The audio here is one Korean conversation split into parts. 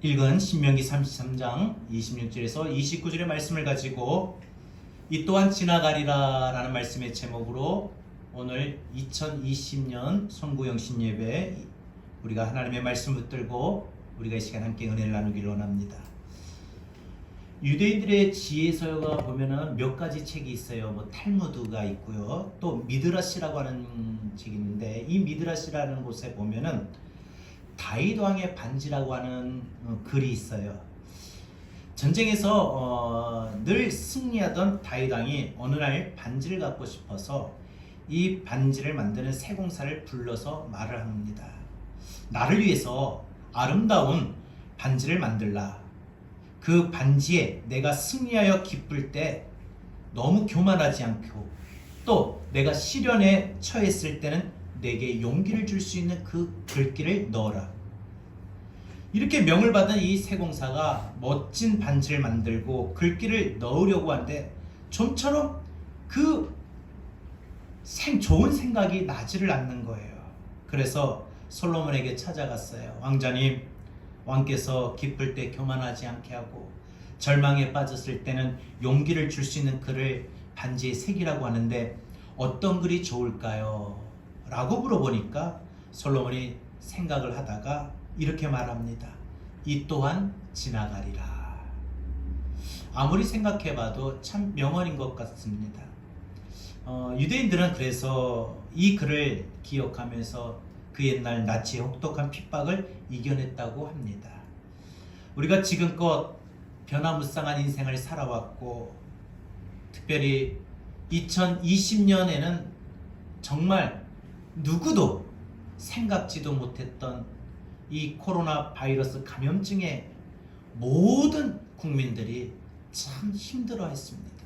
읽은 신명기 33장 26절에서 29절의 말씀을 가지고 이 또한 지나가리라 라는 말씀의 제목으로 오늘 2020년 송구영신 예배 우리가 하나님의 말씀을 붙들고 우리가 이 시간 함께 은혜를 나누기를 원합니다. 유대인들의 지혜서가 보면은 몇 가지 책이 있어요. 뭐 탈무드가 있고요. 또 미드라시라고 하는 책이 있는데 이 미드라시라는 곳에 보면은 다윗 왕의 반지라고 하는 글이 있어요. 전쟁에서 늘 승리하던 다윗 왕이 어느 날 반지를 갖고 싶어서 이 반지를 만드는 세공사를 불러서 말을 합니다. 나를 위해서 아름다운 반지를 만들라. 그 반지에 내가 승리하여 기쁠 때 너무 교만하지 않고 또 내가 시련에 처했을 때는 내게 용기를 줄 수 있는 그 글귀를 넣어라. 이렇게 명을 받은 이 세공사가 멋진 반지를 만들고 글귀를 넣으려고 하는데 좀처럼 그 좋은 생각이 나지를 않는 거예요. 그래서 솔로몬에게 찾아갔어요. 왕자님, 왕께서 기쁠 때 교만하지 않게 하고 절망에 빠졌을 때는 용기를 줄 수 있는 글을 반지에 새기라고 하는데 어떤 글이 좋을까요? 라고 물어보니까 솔로몬이 생각을 하다가 이렇게 말합니다. 이 또한 지나가리라. 아무리 생각해봐도 참 명언인 것 같습니다. 유대인들은 그래서 이 글을 기억하면서 그 옛날 나치의 혹독한 핍박을 이겨냈다고 합니다. 우리가 지금껏 변화무쌍한 인생을 살아왔고 특별히 2020년에는 정말 누구도 생각지도 못했던 이 코로나 바이러스 감염증에 모든 국민들이 참 힘들어 했습니다.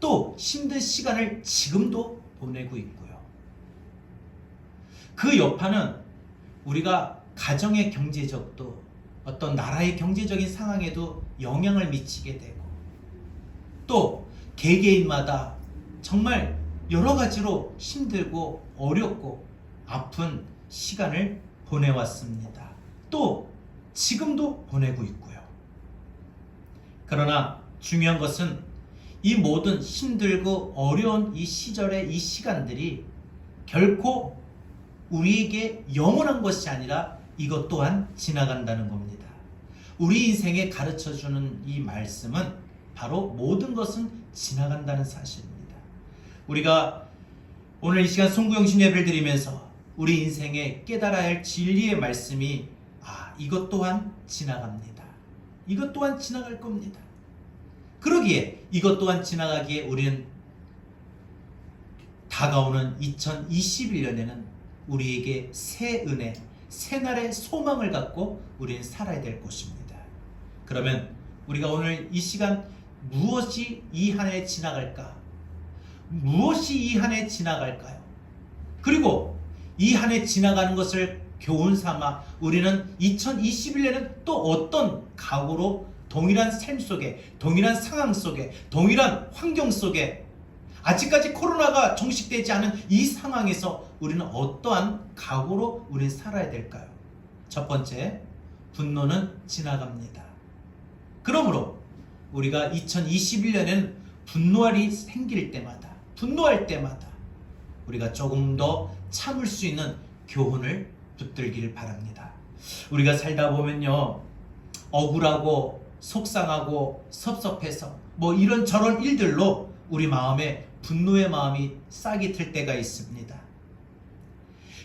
또 힘든 시간을 지금도 보내고 있고요. 그 여파는 우리가 가정의 경제적도 어떤 나라의 경제적인 상황에도 영향을 미치게 되고 또 개개인마다 정말 여러 가지로 힘들고 어렵고 아픈 시간을 보내왔습니다. 또 지금도 보내고 있고요. 그러나 중요한 것은 이 모든 힘들고 어려운 이 시절의 이 시간들이 결코 우리에게 영원한 것이 아니라 이것 또한 지나간다는 겁니다. 우리 인생에 가르쳐주는 이 말씀은 바로 모든 것은 지나간다는 사실입니다. 우리가 오늘 이 시간 송구영신 예배를 드리면서 우리 인생에 깨달아야 할 진리의 말씀이 이것 또한 지나갑니다. 이것 또한 지나갈 겁니다. 그러기에 이것 또한 지나가기에 우리는 다가오는 2021년에는 우리에게 새 은혜, 새 날의 소망을 갖고 우리는 살아야 될 것입니다. 그러면 우리가 오늘 이 시간 무엇이 이 한 해 지나갈까? 무엇이 이 한 해 지나갈까요? 그리고 이 한 해 지나가는 것을 교훈 삼아 우리는 2021년에는 또 어떤 각오로 동일한 삶 속에, 동일한 상황 속에, 동일한 환경 속에 아직까지 코로나가 종식되지 않은 이 상황에서 우리는 어떠한 각오로 우리는 살아야 될까요? 첫 번째, 분노는 지나갑니다. 그러므로 우리가 2021년에는 분노할 일이 생길 때마다, 분노할 때마다 우리가 조금 더 참을 수 있는 교훈을 붙들기를 바랍니다. 우리가 살다 보면요, 억울하고 속상하고 섭섭해서 뭐 이런저런 일들로 우리 마음에 분노의 마음이 싹이 틀 때가 있습니다.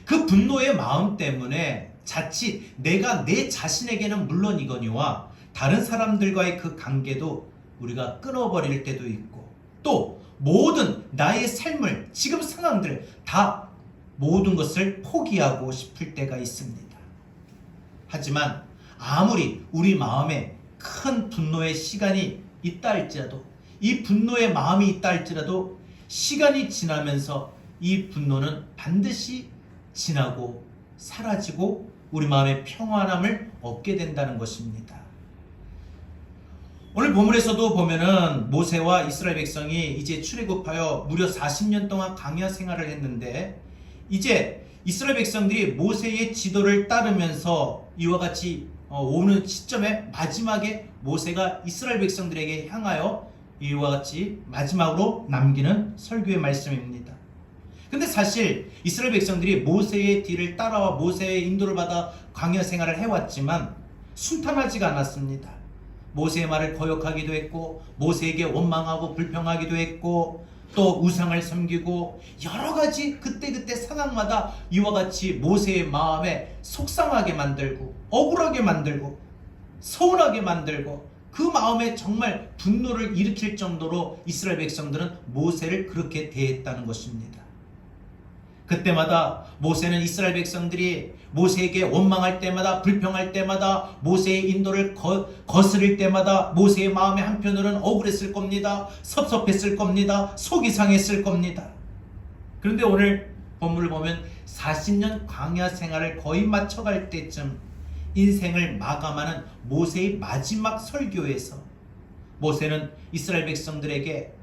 그 분노의 마음 때문에 자칫 내가 내 자신에게는 물론이거니와 다른 사람들과의 그 관계도 우리가 끊어버릴 때도 있고 또 모든 나의 삶을 지금 상황들 다 모든 것을 포기하고 싶을 때가 있습니다. 하지만 아무리 우리 마음에 큰 분노의 시간이 있다 할지라도 이 분노의 마음이 있다 할지라도 시간이 지나면서 이 분노는 반드시 지나고 사라지고 우리 마음의 평안함을 얻게 된다는 것입니다. 오늘 본문에서도 보면은 모세와 이스라엘 백성이 이제 출애굽하여 무려 40년 동안 광야 생활을 했는데 이제 이스라엘 백성들이 모세의 지도를 따르면서 이와 같이 오는 시점에 마지막에 모세가 이스라엘 백성들에게 향하여 이와 같이 마지막으로 남기는 설교의 말씀입니다. 근데 사실 이스라엘 백성들이 모세의 뒤를 따라와 모세의 인도를 받아 광야 생활을 해왔지만 순탄하지가 않았습니다. 모세의 말을 거역하기도 했고, 모세에게 원망하고 불평하기도 했고, 또 우상을 섬기고, 여러 가지 그때그때 상황마다 이와 같이 모세의 마음에 속상하게 만들고, 억울하게 만들고, 서운하게 만들고, 그 마음에 정말 분노를 일으킬 정도로 이스라엘 백성들은 모세를 그렇게 대했다는 것입니다. 그때마다 모세는 이스라엘 백성들이 모세에게 원망할 때마다, 불평할 때마다, 모세의 인도를 거스릴 때마다 모세의 마음의 한편으로는 억울했을 겁니다. 섭섭했을 겁니다. 속이 상했을 겁니다. 그런데 오늘 본문을 보면 40년 광야 생활을 거의 마쳐갈 때쯤 인생을 마감하는 모세의 마지막 설교에서 모세는 이스라엘 백성들에게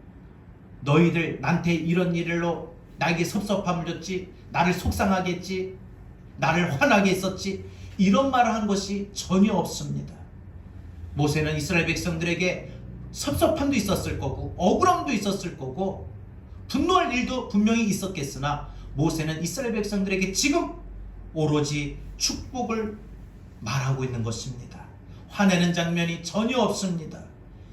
너희들 나한테 이런 일로 나에게 섭섭함을 줬지, 나를 속상하게 했지, 나를 화나게 했었지, 이런 말을 한 것이 전혀 없습니다. 모세는 이스라엘 백성들에게 섭섭함도 있었을 거고, 억울함도 있었을 거고, 분노할 일도 분명히 있었겠으나 모세는 이스라엘 백성들에게 지금 오로지 축복을 말하고 있는 것입니다. 화내는 장면이 전혀 없습니다.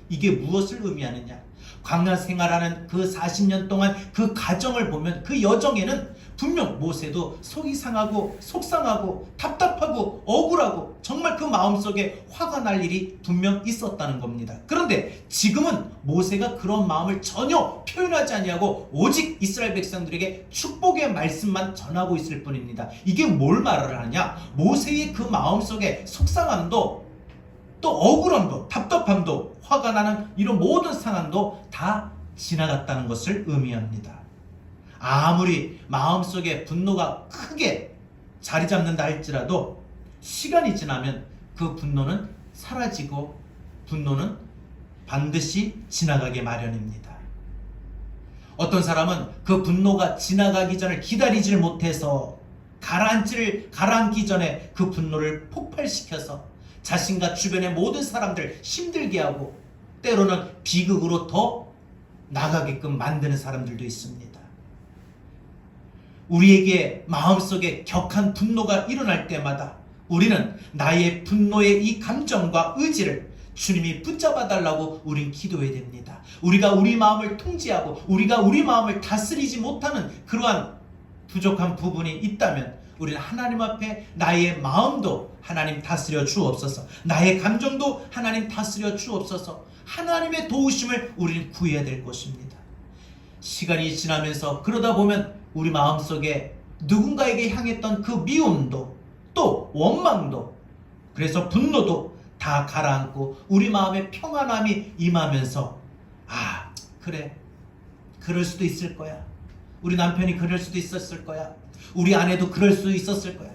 이게 무엇을 의미하느냐? 광야 생활하는 그 40년 동안 그 가정을 보면 그 여정에는 분명 모세도 속이 상하고 속상하고 답답하고 억울하고 정말 그 마음속에 화가 날 일이 분명 있었다는 겁니다. 그런데 지금은 모세가 그런 마음을 전혀 표현하지 아니하고 오직 이스라엘 백성들에게 축복의 말씀만 전하고 있을 뿐입니다. 이게 뭘 말을 하냐? 모세의 그 마음속에 속상함도 또 억울함도 답답함도 화가 나는 이런 모든 상황도 다 지나갔다는 것을 의미합니다. 아무리 마음속에 분노가 크게 자리 잡는다 할지라도 시간이 지나면 그 분노는 사라지고 분노는 반드시 지나가게 마련입니다. 어떤 사람은 그 분노가 지나가기 전을 기다리질 못해서 가라앉기 전에 그 분노를 폭발시켜서 자신과 주변의 모든 사람들 힘들게 하고 때로는 비극으로 더 나가게끔 만드는 사람들도 있습니다. 우리에게 마음속에 격한 분노가 일어날 때마다 우리는 나의 분노의 이 감정과 의지를 주님이 붙잡아 달라고 우린 기도해야 됩니다. 우리가 우리 마음을 통제하고 우리가 우리 마음을 다스리지 못하는 그러한 부족한 부분이 있다면 우리는 하나님 앞에 나의 마음도 하나님 다스려 주옵소서, 나의 감정도 하나님 다스려 주옵소서, 하나님의 도우심을 우리는 구해야 될 것입니다. 시간이 지나면서 그러다 보면 우리 마음속에 누군가에게 향했던 그 미움도 또 원망도 그래서 분노도 다 가라앉고 우리 마음에 평안함이 임하면서 아 그래 그럴 수도 있을 거야, 우리 남편이 그럴 수도 있었을 거야, 우리 아내도 그럴 수 있었을 거야,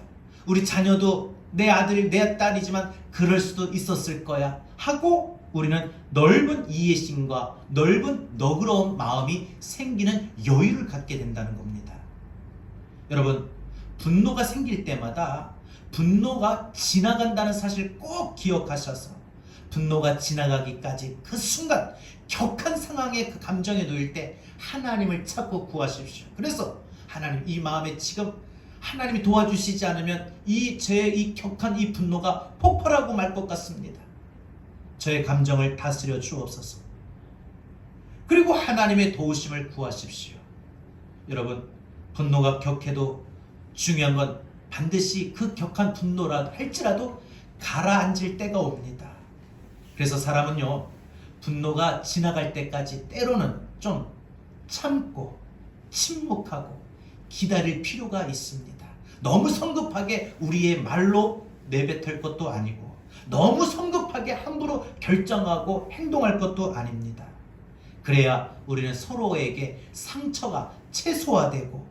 우리 자녀도 내 아들 내 딸이지만 그럴 수도 있었을 거야 하고 우리는 넓은 이해심과 넓은 너그러운 마음이 생기는 여유를 갖게 된다는 겁니다. 여러분, 분노가 생길 때마다 분노가 지나간다는 사실 꼭 기억하셔서 분노가 지나가기까지 그 순간 격한 상황에 그 감정에 놓일 때 하나님을 찾고 구하십시오. 그래서 하나님 이 마음에 지금 하나님이 도와주시지 않으면 이 격한 이 분노가 폭발하고 말 것 같습니다. 저의 감정을 다스려 주옵소서. 그리고 하나님의 도우심을 구하십시오. 여러분, 분노가 격해도 중요한 건 반드시 그 격한 분노라 할지라도 가라앉을 때가 옵니다. 그래서 사람은요, 분노가 지나갈 때까지 때로는 좀 참고 침묵하고 기다릴 필요가 있습니다. 너무 성급하게 우리의 말로 내뱉을 것도 아니고 너무 성급하게 함부로 결정하고 행동할 것도 아닙니다. 그래야 우리는 서로에게 상처가 최소화되고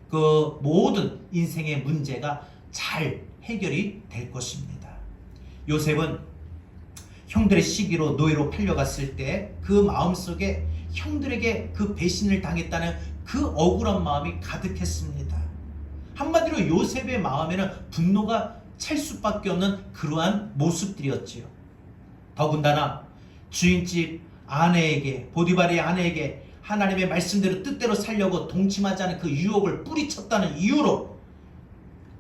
그 모든 인생의 문제가 잘 해결이 될 것입니다. 요셉은 형들의 시기로 노예로 팔려갔을 때 그 마음속에 형들에게 그 배신을 당했다는 그 억울한 마음이 가득했습니다. 한마디로 요셉의 마음에는 분노가 찰 수밖에 없는 그러한 모습들이었지요. 더군다나 주인집 아내에게, 보디발의 아내에게 하나님의 말씀대로 뜻대로 살려고 동침하지 않은 그 유혹을 뿌리쳤다는 이유로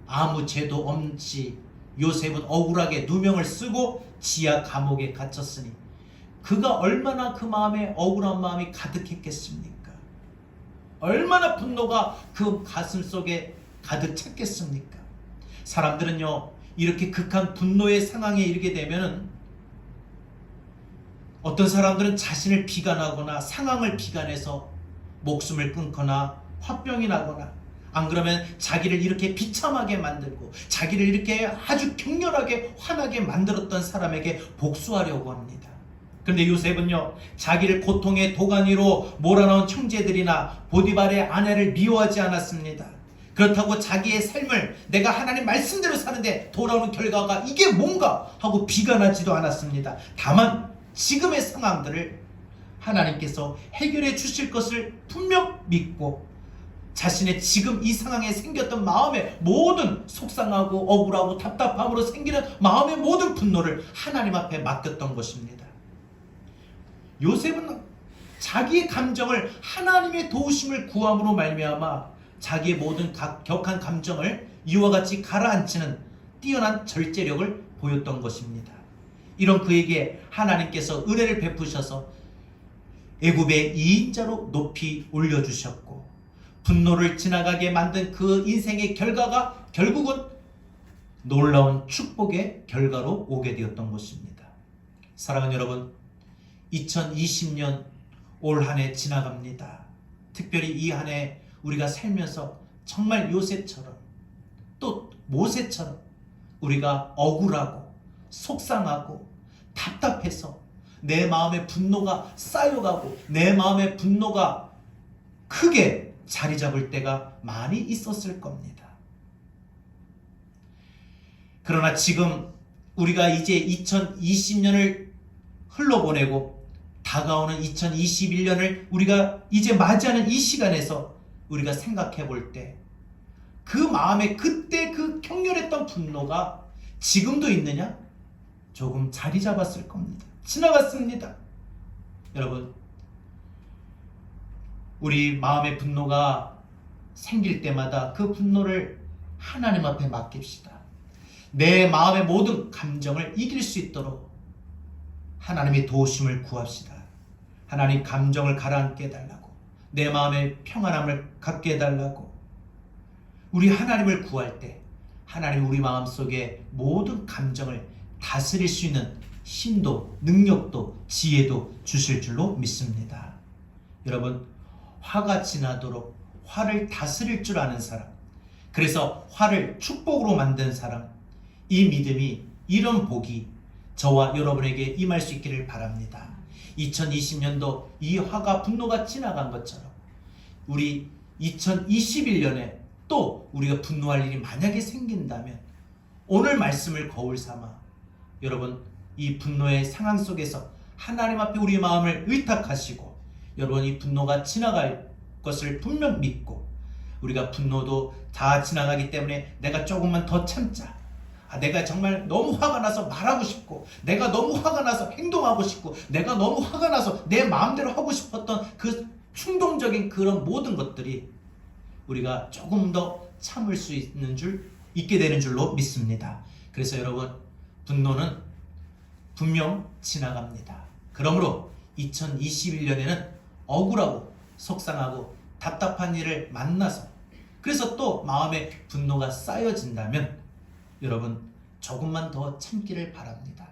아무 죄도 없이 요셉은 억울하게 누명을 쓰고 지하 감옥에 갇혔으니 그가 얼마나 그 마음에 억울한 마음이 가득했겠습니까? 얼마나 분노가 그 가슴 속에 가득 찼겠습니까? 사람들은요, 이렇게 극한 분노의 상황에 이르게 되면은 어떤 사람들은 자신을 비관하거나 상황을 비관해서 목숨을 끊거나 화병이 나거나, 안 그러면 자기를 이렇게 비참하게 만들고 자기를 이렇게 아주 격렬하게 화나게 만들었던 사람에게 복수하려고 합니다. 그런데 요셉은요, 자기를 고통의 도가니로 몰아넣은 형제들이나 보디발의 아내를 미워하지 않았습니다. 그렇다고 자기의 삶을 내가 하나님 말씀대로 사는데 돌아오는 결과가 이게 뭔가 하고 비관하지도 않았습니다. 다만 지금의 상황들을 하나님께서 해결해 주실 것을 분명 믿고 자신의 지금 이 상황에 생겼던 마음의 모든 속상하고 억울하고 답답함으로 생기는 마음의 모든 분노를 하나님 앞에 맡겼던 것입니다. 요셉은 자기의 감정을 하나님의 도우심을 구함으로 말미암아 자기의 모든 격한 감정을 이와 같이 가라앉히는 뛰어난 절제력을 보였던 것입니다. 이런 그에게 하나님께서 은혜를 베푸셔서 애굽의 2인자로 높이 올려주셨고 분노를 지나가게 만든 그 인생의 결과가 결국은 놀라운 축복의 결과로 오게 되었던 것입니다. 사랑하는 여러분, 2020년 올 한 해 지나갑니다. 특별히 이 한 해 우리가 살면서 정말 요셉처럼 또 모세처럼 우리가 억울하고 속상하고 답답해서 내 마음의 분노가 쌓여가고 내 마음의 분노가 크게 자리 잡을 때가 많이 있었을 겁니다. 그러나 지금 우리가 이제 2020년을 흘러보내고 다가오는 2021년을 우리가 이제 맞이하는 이 시간에서 우리가 생각해 볼 때 그 마음에 그때 그 격렬했던 분노가 지금도 있느냐? 조금 자리 잡았을 겁니다. 지나갔습니다. 여러분, 우리 마음의 분노가 생길 때마다 그 분노를 하나님 앞에 맡깁시다. 내 마음의 모든 감정을 이길 수 있도록 하나님의 도우심을 구합시다. 하나님 감정을 가라앉게 해달라고, 내 마음의 평안함을 갖게 해달라고. 우리 하나님을 구할 때 하나님 우리 마음속에 모든 감정을 다스릴 수 있는 힘도 능력도 지혜도 주실 줄로 믿습니다. 여러분, 화가 지나도록 화를 다스릴 줄 아는 사람, 그래서 화를 축복으로 만든 사람, 이 믿음이, 이런 복이 저와 여러분에게 임할 수 있기를 바랍니다. 2020년도 이 화가 분노가 지나간 것처럼 우리 2021년에 또 우리가 분노할 일이 만약에 생긴다면 오늘 말씀을 거울 삼아 여러분, 이 분노의 상황 속에서 하나님 앞에 우리 마음을 의탁하시고 여러분, 이 분노가 지나갈 것을 분명 믿고, 우리가 분노도 다 지나가기 때문에 내가 조금만 더 참자, 내가 정말 너무 화가 나서 말하고 싶고, 내가 너무 화가 나서 행동하고 싶고, 내가 너무 화가 나서 내 마음대로 하고 싶었던 그 충동적인 그런 모든 것들이 우리가 조금 더 참을 수 있게 되는 줄로 믿습니다. 그래서 여러분, 분노는 분명 지나갑니다. 그러므로 2021년에는 억울하고 속상하고 답답한 일을 만나서, 그래서 또 마음에 분노가 쌓여진다면 여러분, 조금만 더 참기를 바랍니다.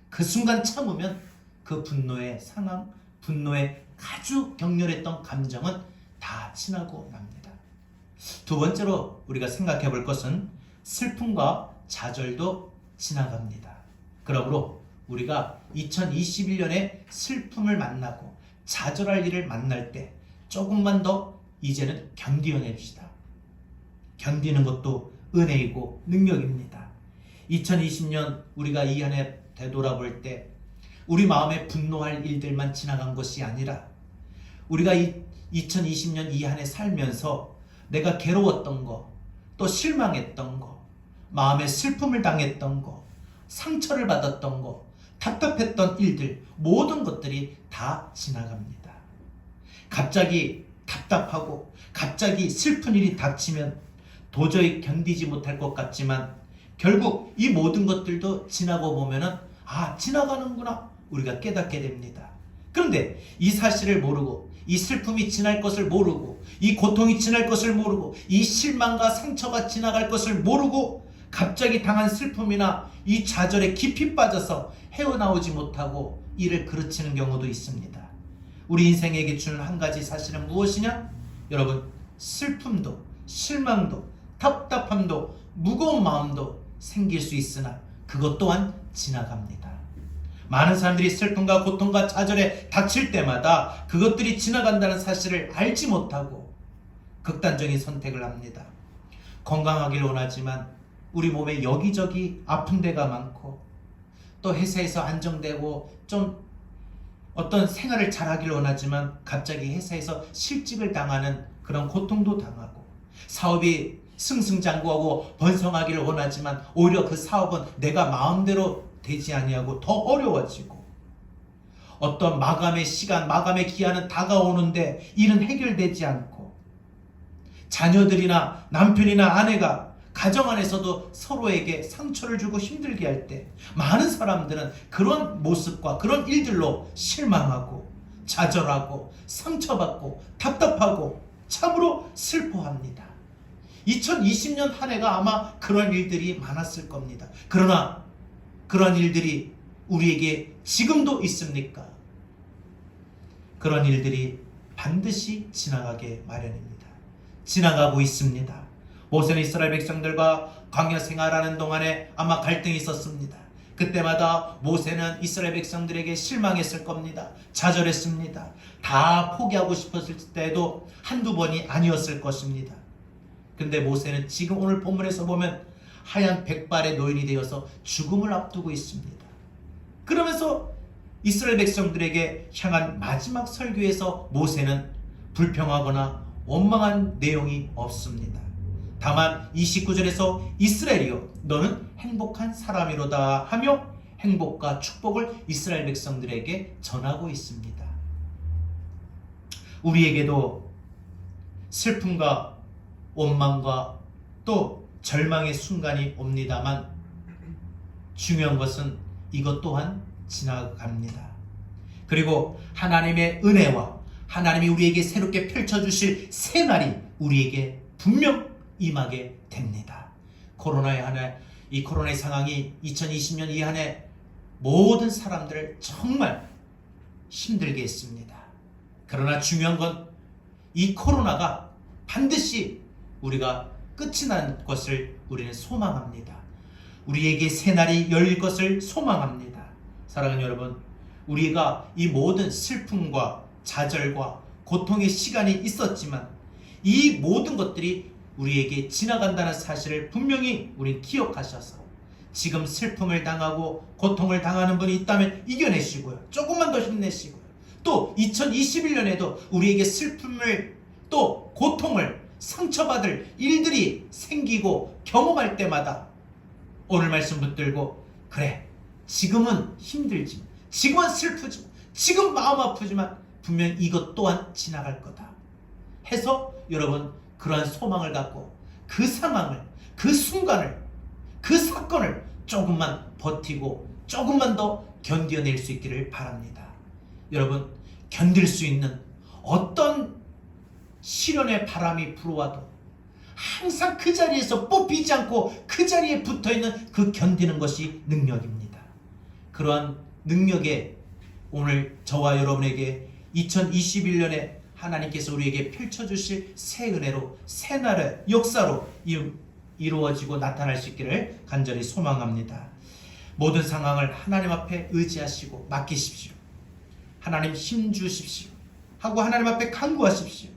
그 순간 참으면 그 분노의 상황, 분노의 아주 격렬했던 감정은 다 지나고 납니다. 두 번째로 우리가 생각해 볼 것은 슬픔과 좌절도 지나갑니다. 그러므로 우리가 2021년에 슬픔을 만나고 좌절할 일을 만날 때 조금만 더 이제는 견디어냅시다. 견디는 것도 은혜이고 능력입니다. 2020년 우리가 이 한 해 되돌아볼 때 우리 마음에 분노할 일들만 지나간 것이 아니라 우리가 2020년 이 한 해 살면서 내가 괴로웠던 거, 또 실망했던 거, 마음에 슬픔을 당했던 거, 상처를 받았던 거, 답답했던 일들, 모든 것들이 다 지나갑니다. 갑자기 답답하고 갑자기 슬픈 일이 닥치면 도저히 견디지 못할 것 같지만 결국 이 모든 것들도 지나고 보면은 지나가는구나 우리가 깨닫게 됩니다. 그런데 이 사실을 모르고, 이 슬픔이 지날 것을 모르고, 이 고통이 지날 것을 모르고, 이 실망과 상처가 지나갈 것을 모르고 갑자기 당한 슬픔이나 이 좌절에 깊이 빠져서 헤어나오지 못하고 이를 그르치는 경우도 있습니다. 우리 인생에게 주는 한 가지 사실은 무엇이냐? 여러분, 슬픔도 실망도 답답함도 무거운 마음도 생길 수 있으나 그것 또한 지나갑니다. 많은 사람들이 슬픔과 고통과 좌절에 닥칠 때마다 그것들이 지나간다는 사실을 알지 못하고 극단적인 선택을 합니다. 건강하길 원하지만 우리 몸에 여기저기 아픈 데가 많고, 또 회사에서 안정되고 좀 어떤 생활을 잘하길 원하지만 갑자기 회사에서 실직을 당하는 그런 고통도 당하고, 사업이 승승장구하고 번성하기를 원하지만 오히려 그 사업은 내가 마음대로 되지 아니하고 더 어려워지고, 어떤 마감의 시간, 마감의 기한은 다가오는데 일은 해결되지 않고, 자녀들이나 남편이나 아내가 가정 안에서도 서로에게 상처를 주고 힘들게 할 때 많은 사람들은 그런 모습과 그런 일들로 실망하고 좌절하고 상처받고 답답하고 참으로 슬퍼합니다. 2020년 한 해가 아마 그런 일들이 많았을 겁니다. 그러나 그런 일들이 우리에게 지금도 있습니까? 그런 일들이 반드시 지나가게 마련입니다. 지나가고 있습니다. 모세는 이스라엘 백성들과 광야 생활하는 동안에 아마 갈등이 있었습니다. 그때마다 모세는 이스라엘 백성들에게 실망했을 겁니다. 좌절했습니다. 다 포기하고 싶었을 때도 한두 번이 아니었을 것입니다. 근데 모세는 지금 오늘 본문에서 보면 하얀 백발의 노인이 되어서 죽음을 앞두고 있습니다. 그러면서 이스라엘 백성들에게 향한 마지막 설교에서 모세는 불평하거나 원망한 내용이 없습니다. 다만 29절에서 이스라엘이여 너는 행복한 사람이로다 하며 행복과 축복을 이스라엘 백성들에게 전하고 있습니다. 우리에게도 슬픔과 원망과 또 절망의 순간이 옵니다만 중요한 것은 이것 또한 지나갑니다. 그리고 하나님의 은혜와 하나님이 우리에게 새롭게 펼쳐주실 새날이 우리에게 분명 임하게 됩니다. 코로나의 한 해, 이 코로나의 상황이 2020년 이 한 해 모든 사람들을 정말 힘들게 했습니다. 그러나 중요한 건 이 코로나가 반드시 우리가 끝이 난 것을 우리는 소망합니다. 우리에게 새날이 열릴 것을 소망합니다. 사랑하는 여러분, 우리가 이 모든 슬픔과 좌절과 고통의 시간이 있었지만 이 모든 것들이 우리에게 지나간다는 사실을 분명히 우리 기억하셔서 지금 슬픔을 당하고 고통을 당하는 분이 있다면 이겨내시고요. 조금만 더 힘내시고요. 또 2021년에도 우리에게 슬픔을 또 고통을 상처받을 일들이 생기고 경험할 때마다 오늘 말씀 붙들고 그래 지금은 힘들지, 지금은 슬프지, 지금 마음 아프지만 분명 이것 또한 지나갈 거다 해서 여러분 그러한 소망을 갖고 그 상황을, 그 순간을, 그 사건을 조금만 버티고 조금만 더 견뎌낼 수 있기를 바랍니다. 여러분, 견딜 수 있는 어떤 시련의 바람이 불어와도 항상 그 자리에서 뽑히지 않고 그 자리에 붙어있는 그 견디는 것이 능력입니다. 그러한 능력에 오늘 저와 여러분에게 2021년에 하나님께서 우리에게 펼쳐주실 새 은혜로 새 날의 역사로 이루어지고 나타날 수 있기를 간절히 소망합니다. 모든 상황을 하나님 앞에 의지하시고 맡기십시오. 하나님 힘 주십시오 하고 하나님 앞에 간구하십시오.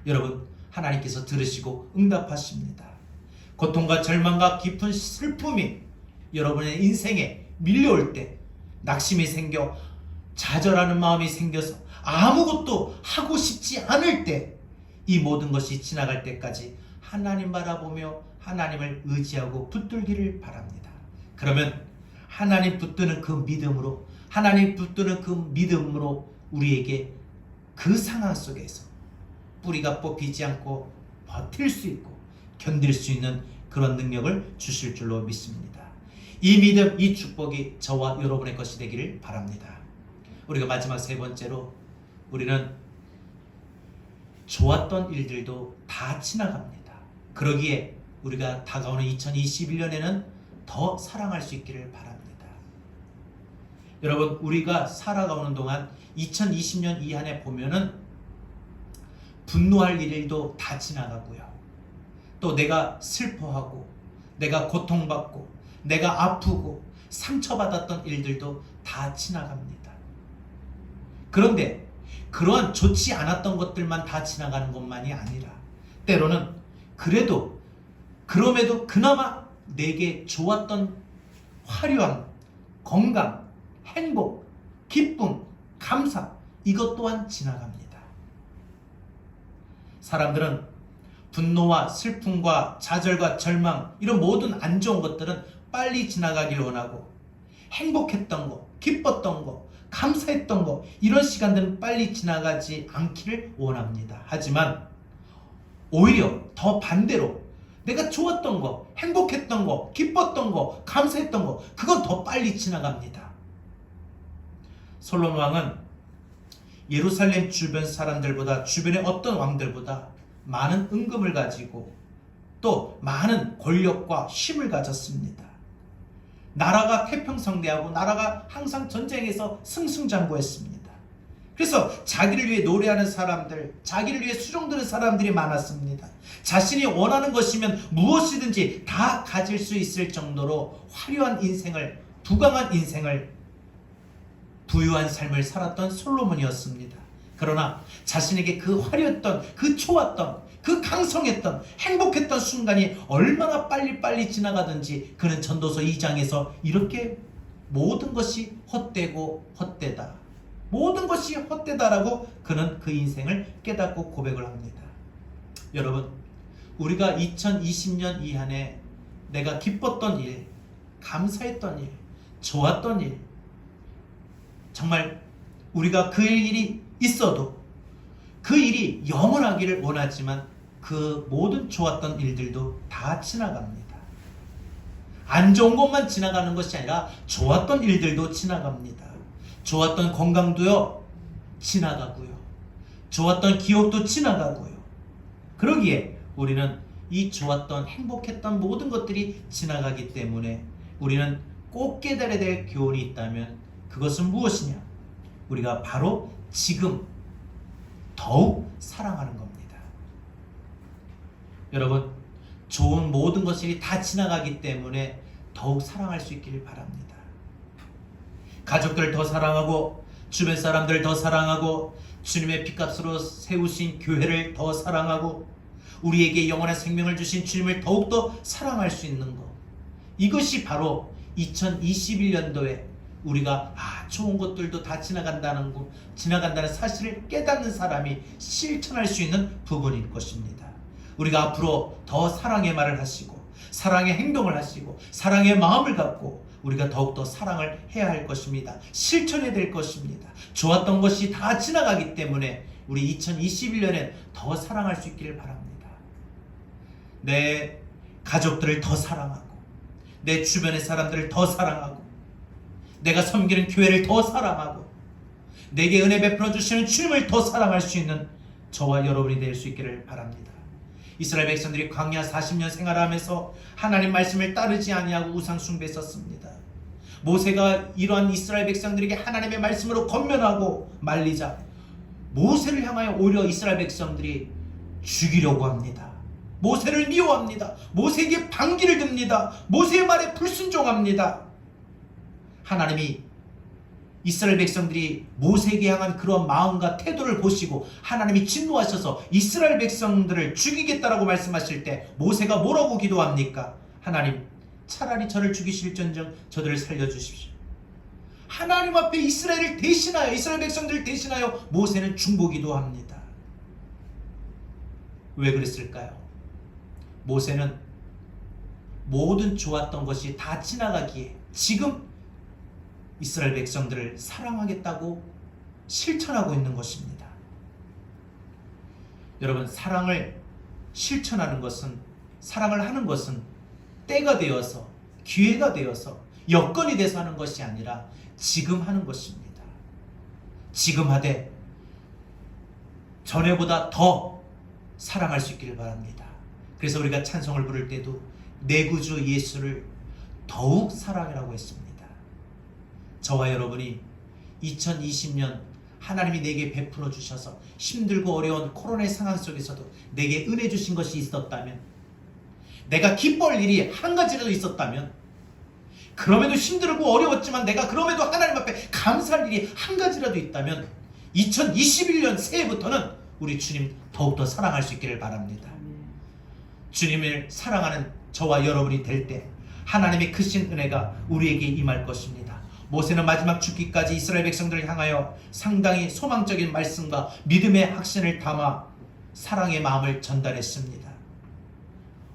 여러분, 하나님께서 들으시고 응답하십니다. 고통과 절망과 깊은 슬픔이 여러분의 인생에 밀려올 때 낙심이 생겨 좌절하는 마음이 생겨서 아무것도 하고 싶지 않을 때 이 모든 것이 지나갈 때까지 하나님 바라보며 하나님을 의지하고 붙들기를 바랍니다. 그러면 하나님 붙드는 그 믿음으로, 하나님 붙드는 그 믿음으로 우리에게 그 상황 속에서 뿌리가 뽑히지 않고 버틸 수 있고 견딜 수 있는 그런 능력을 주실 줄로 믿습니다. 이 믿음, 이 축복이 저와 여러분의 것이 되기를 바랍니다. 우리가 마지막 세 번째로, 우리는 좋았던 일들도 다 지나갑니다. 그러기에 우리가 다가오는 2021년에는 더 사랑할 수 있기를 바랍니다. 여러분, 우리가 살아가는 동안 2020년 이 한 해 보면은 분노할 일도 다 지나가고요. 또 내가 슬퍼하고, 내가 고통받고, 내가 아프고 상처받았던 일들도 다 지나갑니다. 그런데 그러한 좋지 않았던 것들만 다 지나가는 것만이 아니라 때로는 그럼에도 그나마 내게 좋았던 화려한 건강, 행복, 기쁨, 감사, 이것 또한 지나갑니다. 사람들은 분노와 슬픔과 좌절과 절망, 이런 모든 안 좋은 것들은 빨리 지나가기를 원하고, 행복했던 거, 기뻤던 거, 감사했던 거, 이런 시간들은 빨리 지나가지 않기를 원합니다. 하지만 오히려 더 반대로 내가 좋았던 거, 행복했던 거, 기뻤던 거, 감사했던 거, 그건 더 빨리 지나갑니다. 솔로몬 왕은 예루살렘 주변 사람들보다, 주변의 어떤 왕들보다 많은 은금을 가지고 또 많은 권력과 힘을 가졌습니다. 나라가 태평성대하고 나라가 항상 전쟁에서 승승장구했습니다. 그래서 자기를 위해 노래하는 사람들, 자기를 위해 수종드는 사람들이 많았습니다. 자신이 원하는 것이면 무엇이든지 다 가질 수 있을 정도로 화려한 인생을, 부강한 인생을, 부유한 삶을 살았던 솔로몬이었습니다. 그러나 자신에게 그 화려했던, 그 좋았던, 그 강성했던, 행복했던 순간이 얼마나 빨리빨리 지나가든지 그는 전도서 2장에서 이렇게 모든 것이 헛되고 헛되다, 모든 것이 헛되다라고 그는 그 인생을 깨닫고 고백을 합니다. 여러분, 우리가 2020년 이 한 해 내가 기뻤던 일, 감사했던 일, 좋았던 일, 정말 우리가 그 일이 있어도 그 일이 영원하기를 원하지만 그 모든 좋았던 일들도 다 지나갑니다. 안 좋은 것만 지나가는 것이 아니라 좋았던 일들도 지나갑니다. 좋았던 건강도요, 지나가고요. 좋았던 기억도 지나가고요. 그러기에 우리는 이 좋았던, 행복했던 모든 것들이 지나가기 때문에 우리는 꼭 깨달아야 될 교훈이 있다면 그것은 무엇이냐? 우리가 바로 지금 더욱 사랑하는 겁니다. 여러분, 좋은 모든 것들이 다 지나가기 때문에 더욱 사랑할 수 있기를 바랍니다. 가족들 더 사랑하고, 주변 사람들 더 사랑하고, 주님의 핏값으로 세우신 교회를 더 사랑하고, 우리에게 영원한 생명을 주신 주님을 더욱더 사랑할 수 있는 것, 이것이 바로 2021년도에 우리가 좋은 것들도 다 지나간다는 사실을 깨닫는 사람이 실천할 수 있는 부분일 것입니다. 우리가 앞으로 더 사랑의 말을 하시고, 사랑의 행동을 하시고, 사랑의 마음을 갖고 우리가 더욱더 사랑을 해야 할 것입니다. 실천해야 될 것입니다. 좋았던 것이 다 지나가기 때문에 우리 2021년에 더 사랑할 수 있기를 바랍니다. 내 가족들을 더 사랑하고, 내 주변의 사람들을 더 사랑하고, 내가 섬기는 교회를 더 사랑하고, 내게 은혜 베풀어 주시는 주님을 더 사랑할 수 있는 저와 여러분이 될 수 있기를 바랍니다. 이스라엘 백성들이 광야 40년 생활하면서 하나님 말씀을 따르지 아니하고 우상 숭배했었습니다. 모세가 이러한 이스라엘 백성들에게 하나님의 말씀으로 권면하고 말리자 모세를 향하여 오히려 이스라엘 백성들이 죽이려고 합니다. 모세를 미워합니다. 모세에게 반기를 듭니다. 모세의 말에 불순종합니다. 하나님이 이스라엘 백성들이 모세에게 향한 그런 마음과 태도를 보시고 하나님이 진노하셔서 이스라엘 백성들을 죽이겠다라고 말씀하실 때 모세가 뭐라고 기도합니까? 하나님, 차라리 저를 죽이실전정 저들을 살려주십시오. 하나님 앞에 이스라엘 백성들을 대신하여 모세는 중보기도합니다. 왜 그랬을까요? 모세는 모든 좋았던 것이 다 지나가기에 지금 이스라엘 백성들을 사랑하겠다고 실천하고 있는 것입니다. 여러분, 사랑을 실천하는 것은, 사랑을 하는 것은 때가 되어서, 기회가 되어서, 여건이 돼서 하는 것이 아니라 지금 하는 것입니다. 지금 하되 전에보다 더 사랑할 수 있기를 바랍니다. 그래서 우리가 찬송을 부를 때도 내 구주 예수를 더욱 사랑하라고 했습니다. 저와 여러분이 2020년 하나님이 내게 베풀어 주셔서 힘들고 어려운 코로나의 상황 속에서도 내게 은혜 주신 것이 있었다면, 내가 기뻐할 일이 한 가지라도 있었다면, 그럼에도 힘들고 어려웠지만 내가 그럼에도 하나님 앞에 감사할 일이 한 가지라도 있다면 2021년 새해부터는 우리 주님 더욱더 사랑할 수 있기를 바랍니다. 주님을 사랑하는 저와 여러분이 될 때 하나님의 크신 은혜가 우리에게 임할 것입니다. 모세는 마지막 죽기까지 이스라엘 백성들을 향하여 상당히 소망적인 말씀과 믿음의 확신을 담아 사랑의 마음을 전달했습니다.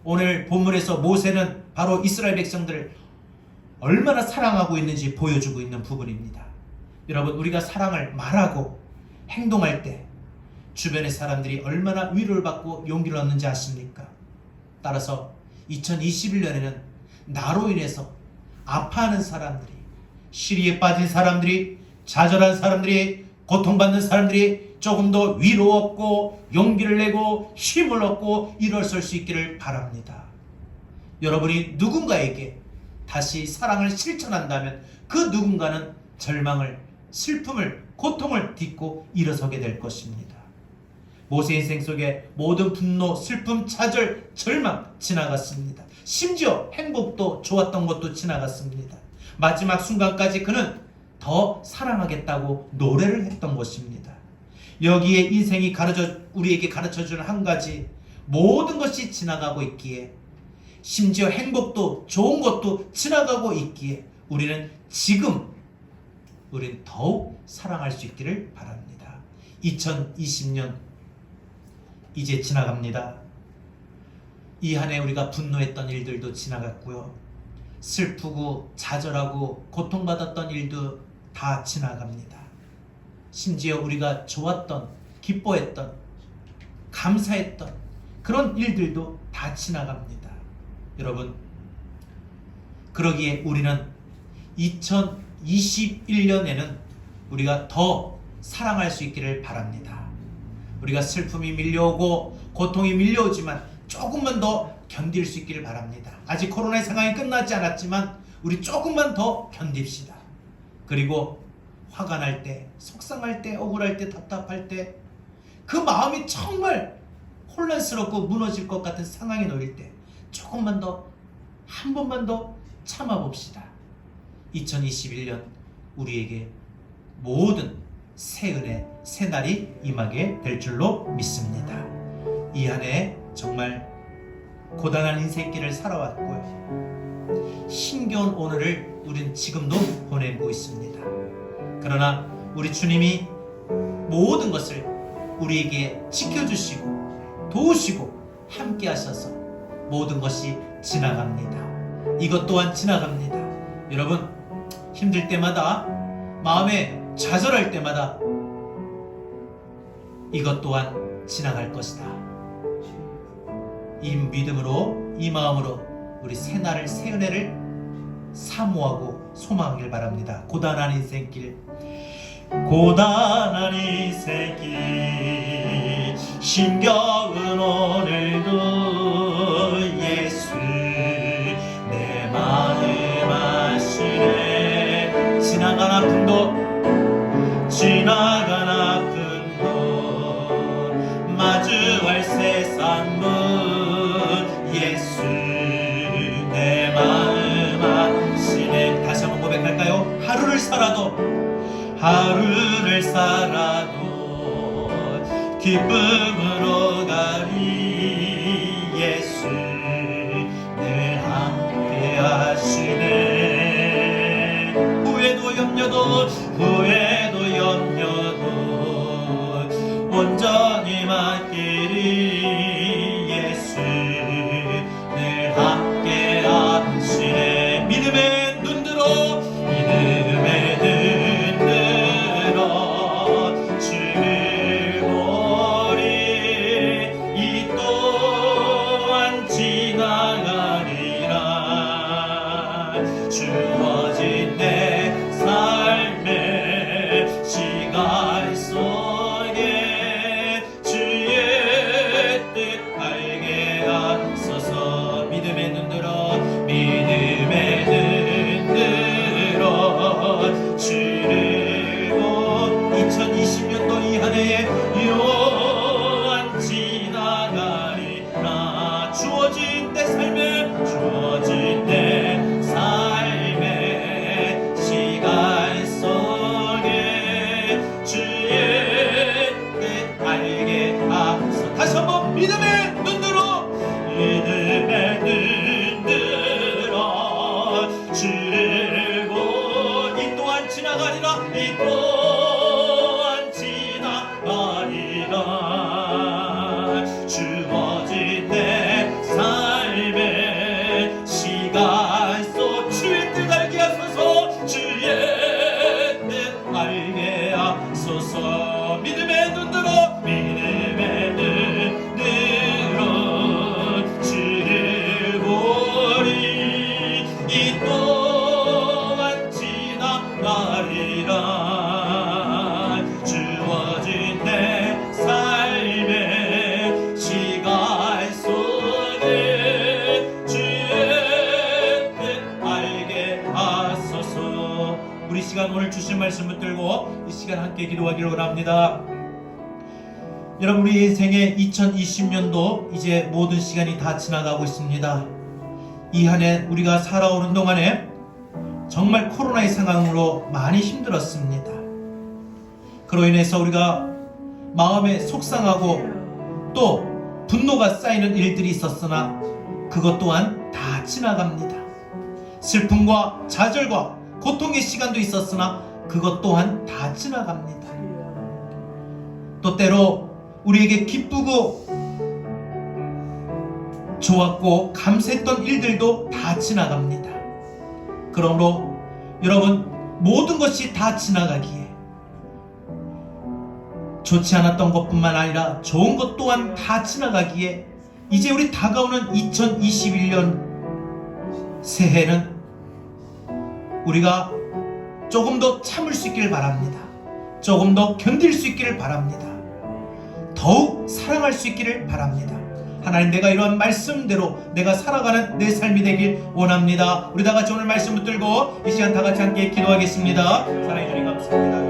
오늘 본문에서 모세는 바로 이스라엘 백성들을 얼마나 사랑하고 있는지 보여주고 있는 부분입니다. 여러분, 우리가 사랑을 말하고 행동할 때 주변의 사람들이 얼마나 위로를 받고 용기를 얻는지 아십니까? 따라서 2021년에는 나로 인해서 아파하는 사람들이, 시리에 빠진 사람들이, 좌절한 사람들이, 고통받는 사람들이 조금 더 위로 얻고 용기를 내고 힘을 얻고 일어설 수 있기를 바랍니다. 여러분이 누군가에게 다시 사랑을 실천한다면 그 누군가는 절망을, 슬픔을, 고통을 딛고 일어서게 될 것입니다. 모세 인생 속에 모든 분노, 슬픔, 좌절, 절망 지나갔습니다. 심지어 행복도 좋았던 것도 지나갔습니다. 마지막 순간까지 그는 더 사랑하겠다고 노래를 했던 것입니다. 여기에 인생이 우리에게 가르쳐주는 한 가지, 모든 것이 지나가고 있기에, 심지어 행복도 좋은 것도 지나가고 있기에 우리는 지금 더욱 사랑할 수 있기를 바랍니다. 2020년 이제 지나갑니다. 이 한 해 우리가 분노했던 일들도 지나갔고요. 슬프고 좌절하고 고통받았던 일도 다 지나갑니다. 심지어 우리가 좋았던, 기뻐했던, 감사했던 그런 일들도 다 지나갑니다. 여러분, 그러기에 우리는 2021년에는 우리가 더 사랑할 수 있기를 바랍니다. 우리가 슬픔이 밀려오고 고통이 밀려오지만 조금만 더 견딜 수 있기를 바랍니다. 아직 코로나의 상황이 끝나지 않았지만 우리 조금만 더 견딥시다. 그리고 화가 날 때, 속상할 때, 억울할 때, 답답할 때, 그 마음이 정말 혼란스럽고 무너질 것 같은 상황에 놓일 때 조금만 더, 한 번만 더 참아봅시다. 2021년 우리에게 모든 새 은혜, 새 날이 임하게 될 줄로 믿습니다. 이 한 해 정말 고단한 인생길을 살아왔고요. 힘겨운 오늘을 우린 지금도 보내고 있습니다. 그러나 우리 주님이 모든 것을 우리에게 지켜주시고 도우시고 함께 하셔서 모든 것이 지나갑니다. 이것 또한 지나갑니다. 여러분, 힘들 때마다, 마음에 좌절할 때마다 이것 또한 지나갈 것이다. 이 믿음으로, 이 마음으로 우리 새 날을, 새 은혜를 사모하고 소망하길 바랍니다. 고단한 인생길, 고단한 인생길, 힘겨운 오늘도 예수 내 마음 아시네. 지나간 아픔도 마주할 세상도 예수 내 마음 아시네. 다시 한번 고백할까요? 하루를 살아도 기쁨으로 가리. 예수 늘 함께 하시네. 후회도 염려도 온전히 맡기리. 예수 늘 함께 하시네. 지나가리라. 이 또한 지나가리라. 주어진 내 삶의 시간 속 주의 뜻 알게 하소서. 주의 뜻 알게 하소서. 믿음의 눈으로 믿음의 눈으로 주를 보리. 이 또한 지나가리라. 주어진 내 삶의 시간 속에 주의 뜻 알게 하소서. 우리 시간 오늘 주신 말씀 붙들고 이 시간 함께 기도하기를 원합니다. 여러분, 우리 인생의 2020년도 이제 모든 시간이 다 지나가고 있습니다. 이 한 해 우리가 살아오는 동안에 정말 코로나의 상황으로 많이 힘들었습니다. 그로 인해서 우리가 마음에 속상하고 또 분노가 쌓이는 일들이 있었으나 그것 또한 다 지나갑니다. 슬픔과 좌절과 고통의 시간도 있었으나 그것 또한 다 지나갑니다. 또 때로 우리에게 기쁘고 좋았고 감사했던 일들도 다 지나갑니다. 그러므로 여러분, 모든 것이 다 지나가기에 좋지 않았던 것뿐만 아니라 좋은 것 또한 다 지나가기에 이제 우리 다가오는 2021년 새해는 우리가 조금 더 참을 수 있기를 바랍니다. 조금 더 견딜 수 있기를 바랍니다. 더욱 사랑할 수 있기를 바랍니다. 하나님, 내가 이러한 말씀대로 내가 살아가는 내 삶이 되길 원합니다. 우리 다 같이 오늘 말씀 붙들고 이 시간 다 같이 함께 기도하겠습니다. 사랑해 주님 감사합니다.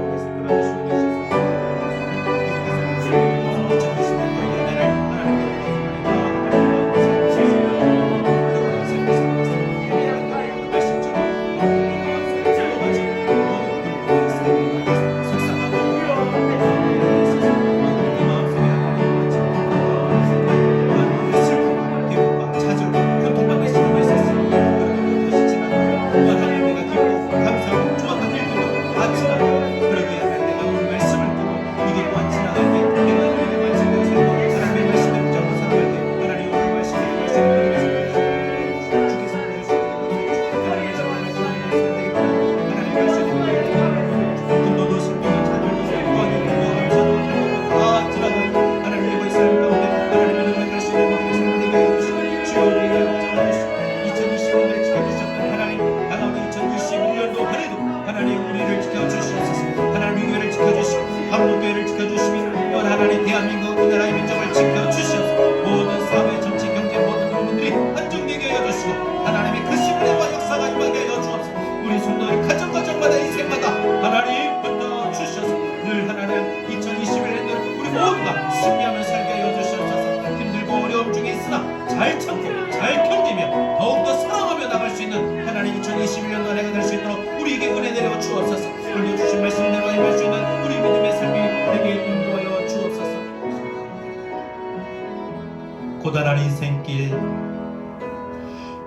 하나님, 대한민국 우리나라의 민족을 지켜주시옵소서. 모든 사회, 정치, 경제 모든 부분들이 안정되게 하여 주시고 하나님의 그 신뢰와 역사가 임하게 하여 주옵소서. 우리 성도들 가정마다 인생마다 하나님 붙어 주셔서 늘 하나님 2021년도 우리 모두가 승리하며 살게 하여 주셔서 힘들고 어려움 중에 있으나 잘 참고 잘 견디며 더욱더 사랑하며 나갈 수 있는 하나님 2021년도 한 해가 될 수 있도록 우리에게 은혜 내려 주옵소서. 올려주신 말씀대로 임할 수 있는 우리 믿음의 삶이 되게 인도하여 주옵소서. 고단한 인생길,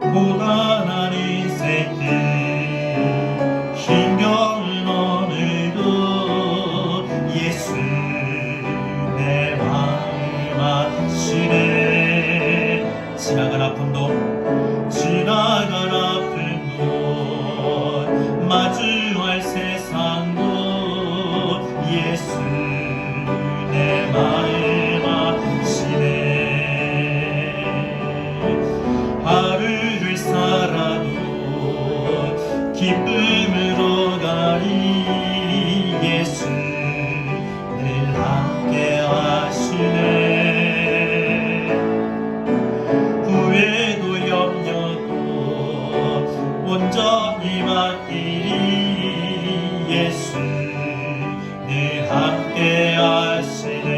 고단한 인생길, 힘겨운 오늘도 예수 내 마음 아시네. 지나간 아픔도 지나간 아픔도 마주할 세상도 예수 내 마음 아시네. 하루를 살아도 기쁨으로 가리 예수 늘 함께 하시네. 후회도 염려도 온전히 맡기리 예수 늘 함께 하시네.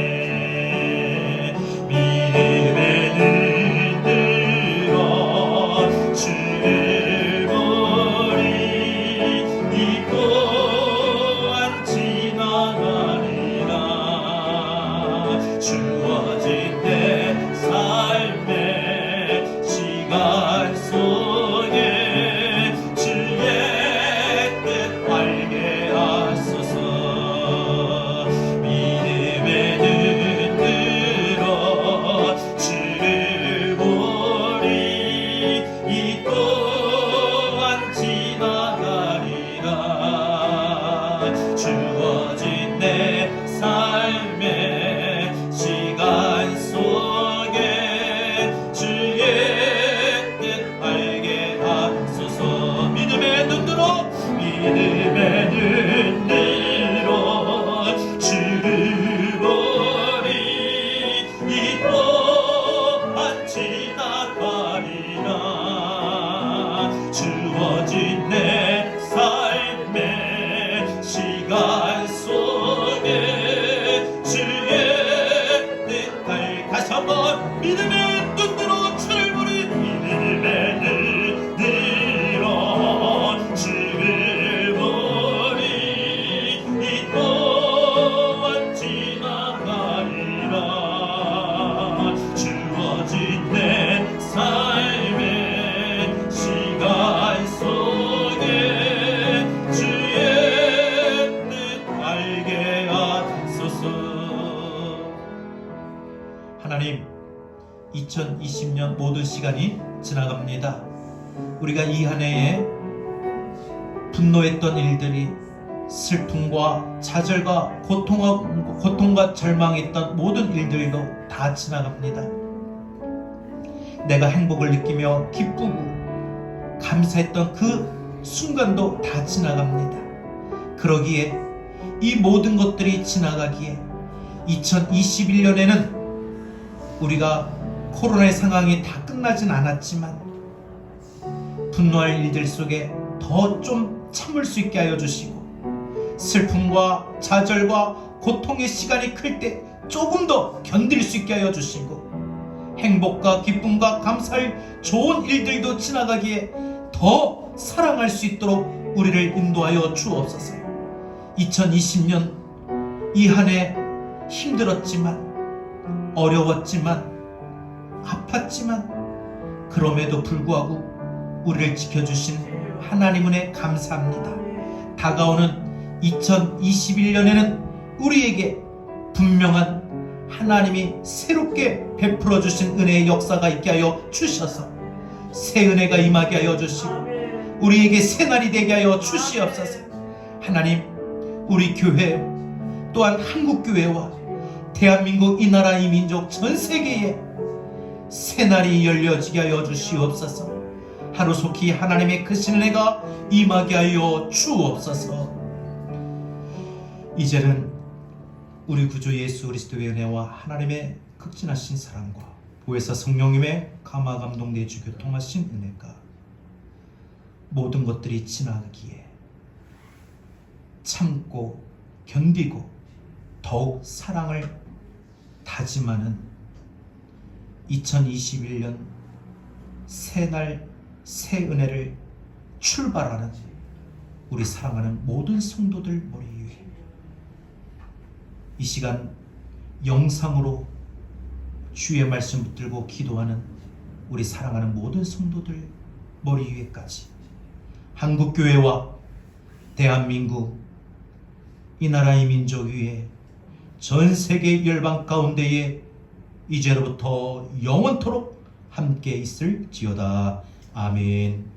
믿음의 눈으로 주를 보리. 이 믿음의 눈으로 주를 보리. 이 또한 지나가리라. 주어진 내 삶의 시간 속에 주의 뜻을 다시 한번 믿음의 눈으로 주를 보리. 믿음의 눈으로 주를 보리. 이 또한 지나가리라. 주어진 내 삶의 시간 속에 주의 뜻 알게 하소서. 하나님, 2020년 모든 시간이 지나갑니다. 우리가 이 한 해에 분노했던 일들이, 슬픔과 좌절과 고통과 절망했던 모든 일들도 다 지나갑니다. 내가 행복을 느끼며 기쁘고 감사했던 그 순간도 다 지나갑니다. 그러기에 이 모든 것들이 지나가기에 2021년에는 우리가 코로나의 상황이 다 끝나진 않았지만 분노할 일들 속에 더 좀 참을 수 있게 하여 주시고, 슬픔과 좌절과 고통의 시간이 클 때 조금 더 견딜 수 있게 하여 주시고, 행복과 기쁨과 감사할 좋은 일들도 지나가기에 더 사랑할 수 있도록 우리를 인도하여 주옵소서. 2020년 이 한 해 힘들었지만, 어려웠지만, 아팠지만, 그럼에도 불구하고 우리를 지켜주신 하나님 은혜 감사합니다. 다가오는 2021년에는 우리에게 분명한 하나님이 새롭게 베풀어 주신 은혜의 역사가 있게 하여 주셔서 새 은혜가 임하게 하여 주시고 우리에게 새 날이 되게 하여 주시옵소서. 하나님, 우리 교회 또한 한국교회와 대한민국, 이 나라, 이 민족, 전 세계에 새 날이 열려지게 하여 주시옵소서. 하루속히 하나님의 크신 은혜가 임하게 하여 주옵소서. 이제는 우리 구주 예수 그리스도의 은혜와 하나님의 극진하신 사랑과 보혜사 성령님의 감화 감동 내주 교통하신 은혜가 모든 것들이 지나기에 참고 견디고 더욱 사랑을 다짐하는 2021년 새날 새 은혜를 출발하는 우리 사랑하는 모든 성도들 머리 위에 이 시간 영상으로 주의 말씀 붙들고 기도하는 우리 사랑하는 모든 성도들 머리 위에까지 한국교회와 대한민국, 이 나라의 민족 위에 전 세계 열방 가운데에 이제로부터 영원토록 함께 있을지어다. 아멘.